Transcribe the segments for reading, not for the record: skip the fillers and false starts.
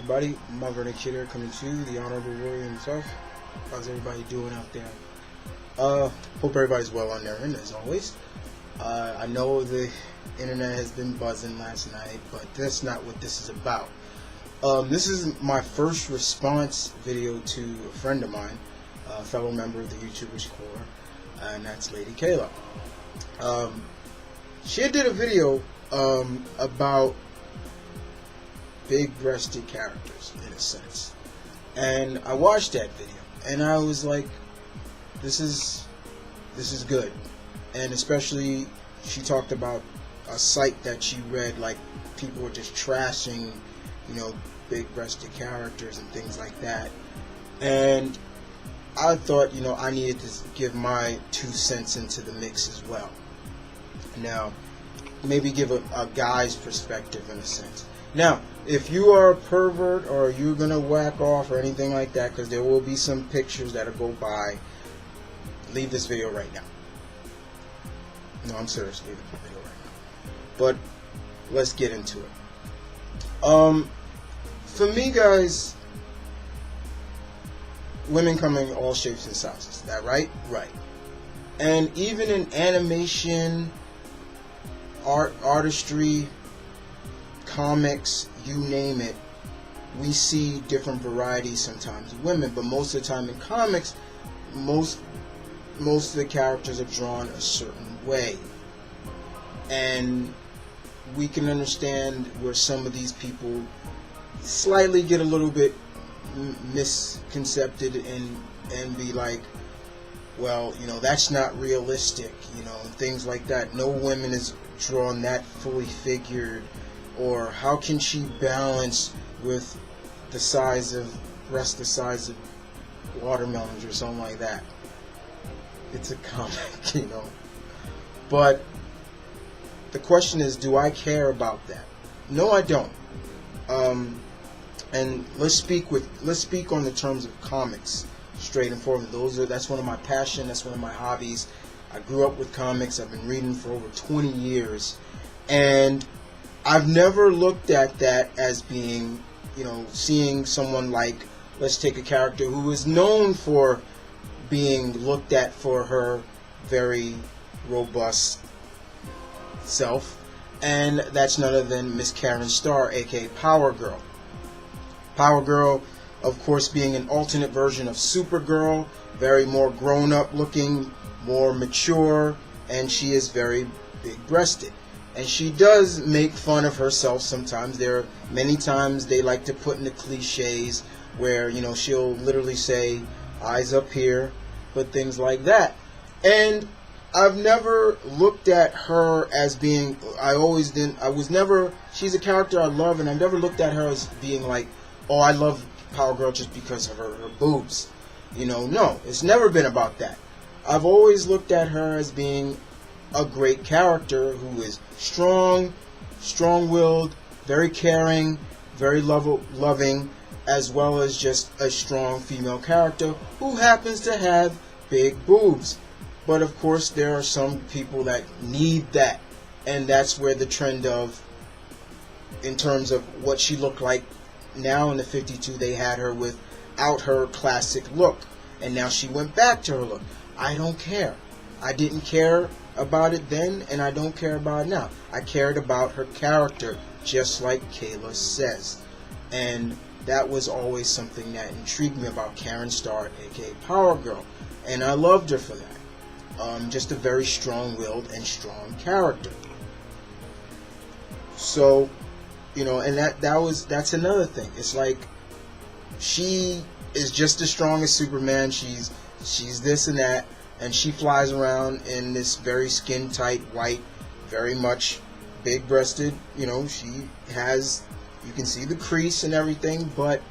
everybody? M.V.K here, coming to you, the Honorable Warrior himself. How's everybody doing out there? Hope everybody's well on their end, as always. I know the internet has been buzzing last night, but that's not what this is about. This is my first response video to a friend of mine, a fellow member of the YouTubers Corps, and that's TheLadyKaylah. She did a video about big-breasted characters, in a sense, and I watched that video, and I was like, this is good. And especially, she talked about a site that she read, like people were just trashing, big-breasted characters and things like that. And I thought, I needed to give my 2 cents into the mix as well. Now, maybe give a guy's perspective in a sense. Now, if you are a pervert or you're gonna whack off or anything like that, because there will be some pictures that'll go by, leave this video right now. No, I'm serious. Leave the video right now. But let's get into it. For me, guys, women come in all shapes and sizes. Is that right? Right. And even in animation, artistry, comics, you name it, we see different varieties sometimes of women. But most of the time in comics, most of the characters are drawn a certain way, and we can understand where some of these people slightly get a little bit misconcepted and be like, well, that's not realistic, and things like that. No woman is drawn that fully figured, or how can she balance with the size of breast the size of watermelons or something like that. It's a comic, But the question is, do I care about that? No, I don't. And let's speak on the terms of comics, straight and forward. That's one of my passions. That's one of my hobbies. I grew up with comics. I've been reading for over 20 years, and I've never looked at that as being, seeing someone like, let's take a character who is known for being looked at for her very robust self, and that's none other than Miss Karen Starr, aka Power Girl. Power Girl, of course, being an alternate version of Supergirl, very more grown-up looking, more mature, and she is very big-breasted. And she does make fun of herself sometimes. There are many times they like to put in the cliches where, she'll literally say, eyes up here, but things like that. And I've never looked at her as being, she's a character I love, and I've never looked at her as being like, oh, I love Power Girl just because of her boobs. No, it's never been about that. I've always looked at her as being a great character who is strong-willed, very caring, very loving, as well as just a strong female character who happens to have big boobs. But of course, there are some people that need that, and that's where the trend of, in terms of what she looked like now in the 52, they had her without her classic look, and now she went back to her look. I don't care. I didn't care about it then, and I don't care about it now. I cared about her character, just like Kayla says. And that was always something that intrigued me about Karen Starr, aka Power Girl. And I loved her for that. Just a very strong-willed and strong character. So, and that's another thing. It's like, she is just as strong as Superman. She's this and that. And she flies around in this very skin-tight, white, very much big-breasted. She has, you can see the crease and everything, but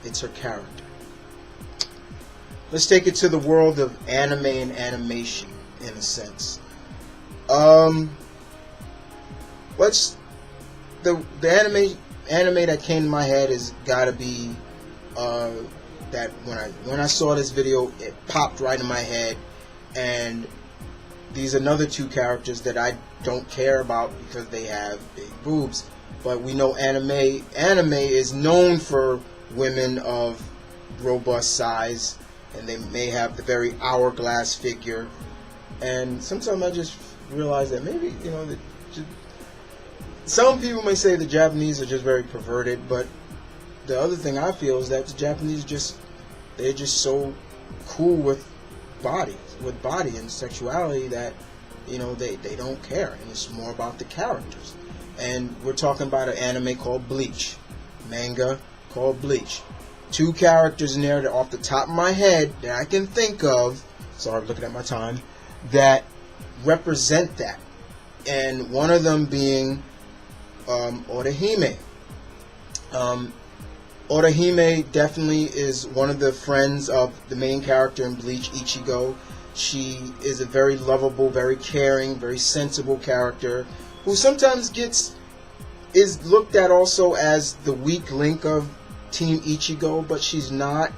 it's her character. Let's take it to the world of anime and animation, in a sense. The anime that came to my head has got to be that when I saw this video, it popped right in my head, and these are another 2 characters that I don't care about because they have big boobs. but we know anime is known for women of robust size, and they may have the very hourglass figure. And sometimes I just realize that maybe, some people may say the Japanese are just very perverted, but the other thing I feel is that the Japanese they're just so cool with body and sexuality that they don't care, and it's more about the characters. And we're talking about an anime called Bleach, manga called Bleach. 2 characters in there that off the top of my head that I can think of, sorry, I'm looking at my time, that represent that, and one of them being Orihime. Orihime definitely is one of the friends of the main character in Bleach, Ichigo. She is a very lovable, very caring, very sensible character who sometimes is looked at also as the weak link of Team Ichigo, but she's not.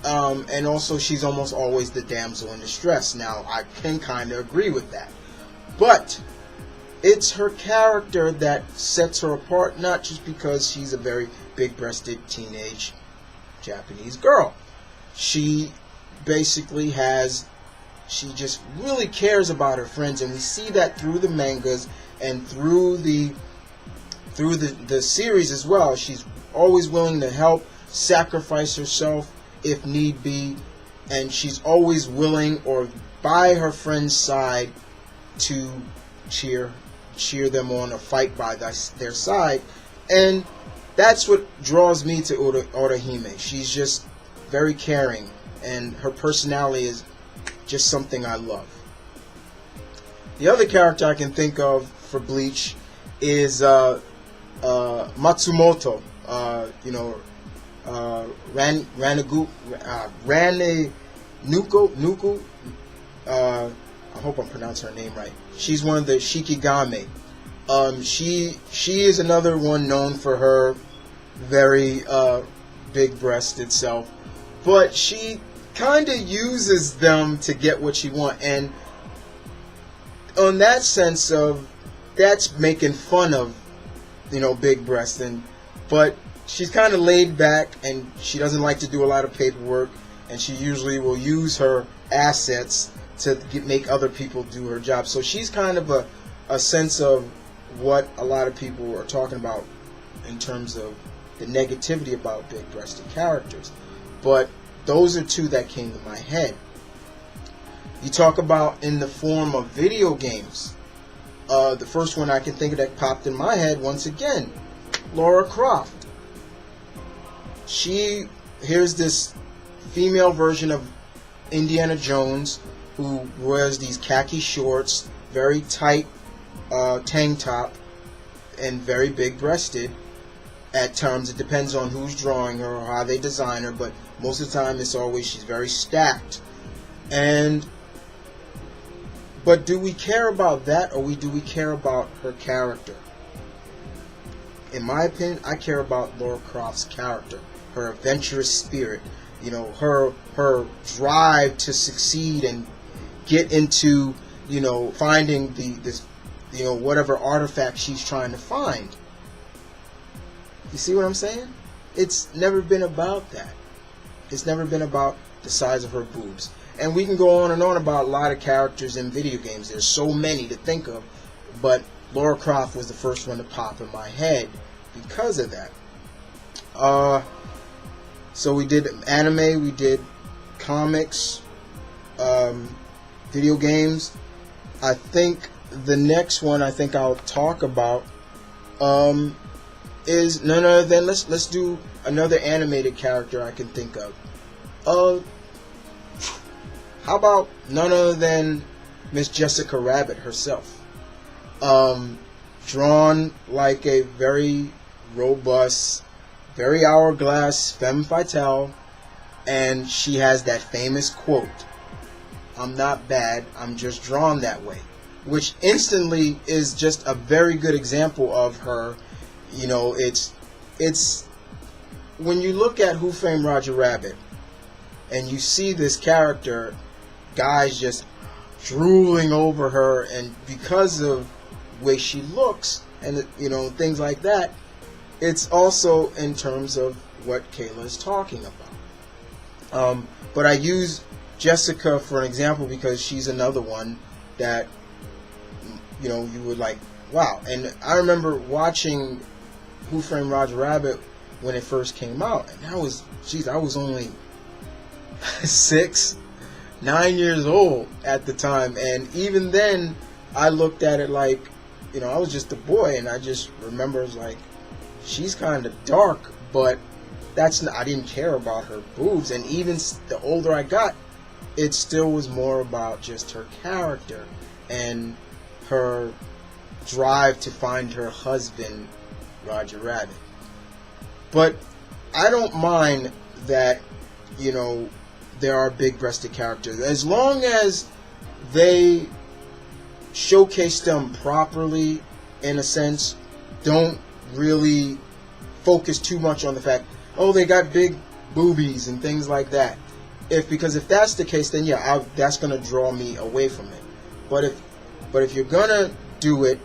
And also she's almost always the damsel in distress. Now, I can kind of agree with that. But it's her character that sets her apart, not just because she's a very big-breasted teenage Japanese girl. She basically she just really cares about her friends, and we see that through the mangas and through the series as well. She's always willing to help, sacrifice herself if need be, and she's always willing or by her friend's side to cheer them on or fight by their side. And that's what draws me to Orihime. She's just very caring, and her personality is just something I love. The other character I can think of for Bleach is Matsumoto. Nuku. I hope I'm pronouncing her name right. She's one of the Shikigami. She is another one known for her very big-breasted self, but she kind of uses them to get what she wants, and on that sense of that's making fun of big breasted, but she's kind of laid back, and she doesn't like to do a lot of paperwork, and she usually will use her assets to make other people do her job. So she's kind of a sense of what a lot of people are talking about in terms of the negativity about big-breasted characters. But those are 2 that came to my head. You talk about in the form of video games. The first one I can think of that popped in my head, once again, Lara Croft. Here's this female version of Indiana Jones who wears these khaki shorts, very tight tank top, and very big-breasted. At times, it depends on who's drawing her or how they design her, but most of the time she's very stacked. But do we care about that, or do we care about her character? In my opinion, I care about Lara Croft's character, her adventurous spirit, her drive to succeed and get into, finding this whatever artifact she's trying to find. You see what I'm saying? It's never been about that. It's never been about the size of her boobs. And we can go on and on about a lot of characters in video games. There's so many to think of, but Lara Croft was the first one to pop in my head because of that. So we did anime, we did comics, video games. I think the next one I'll talk about is none other than let's do another animated character I can think of. How about none other than Miss Jessica Rabbit herself? Drawn like a very robust, very hourglass femme fatale, and she has that famous quote, "I'm not bad, I'm just drawn that way," which instantly is just a very good example of her. It's when you look at Who Framed Roger Rabbit and you see this character, guys just drooling over her, and because of the way she looks and things like that. It's also in terms of what Kaylah is talking about. But I use Jessica for an example because she's another one that you would like, wow. And I remember watching Who Framed Roger Rabbit when it first came out, and I was only 6, 9 years old at the time, and even then I looked at it like, I was just a boy, and I just remember it was like, she's kind of dark, but I didn't care about her boobs. And even the older I got, it still was more about just her character and her drive to find her husband, Roger Rabbit. But I don't mind that, there are big-breasted characters, as long as they showcase them properly, in a sense. Don't really focus too much on the fact, oh, they got big boobies and things like that. Because if that's the case, then that's gonna draw me away from it. But if you're gonna do it,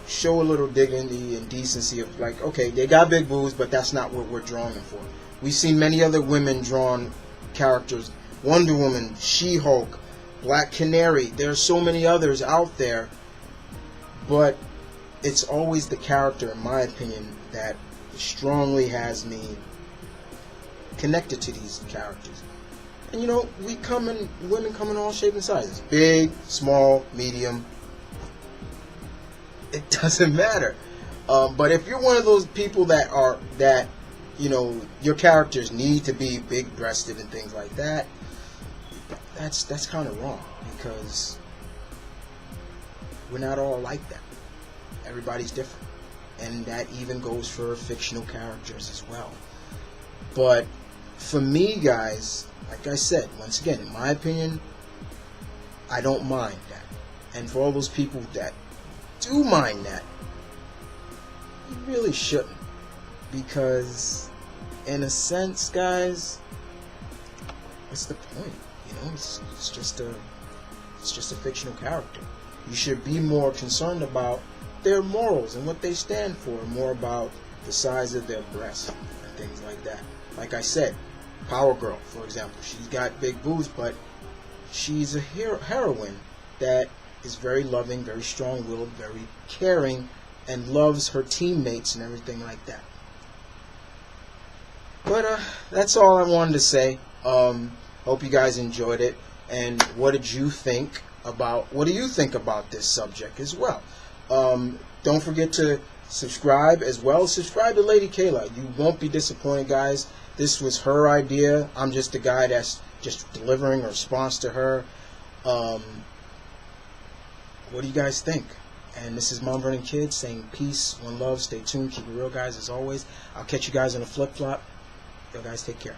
show a little dignity and decency of like, okay, they got big boobs, but that's not what we're drawing them for. We've seen many other women drawn characters: Wonder Woman, She-Hulk, Black Canary. There's so many others out there, but it's always the character, in my opinion, that strongly has me connected to these characters. And women come in all shapes and sizes: big, small, medium. It doesn't matter. But if you're one of those people that your characters need to be big-breasted and things like that, that's kind of wrong, because we're not all like that. Everybody's different, and that even goes for fictional characters as well. But for me, guys, like I said, once again, in my opinion, I don't mind that. And for all those people that do mind that, you really shouldn't, because in a sense, guys, what's the point? It's just a fictional character. You should be more concerned about their morals and what they stand for, more about the size of their breasts and things like that. Like I said, Power Girl, for example, she's got big boobs, but she's a heroine that is very loving, very strong-willed, very caring, and loves her teammates and everything like that. But that's all I wanted to say. Hope you guys enjoyed it. And what do you think about this subject as well? Don't forget to subscribe as well. Subscribe to Lady Kaylah. You won't be disappointed, guys. This was her idea. I'm just the guy that's just delivering a response to her. What do you guys think? And this is Mount Vernon Kid saying peace, one love, stay tuned, keep it real, guys, as always. I'll catch you guys on a flip-flop. Yo, guys, take care.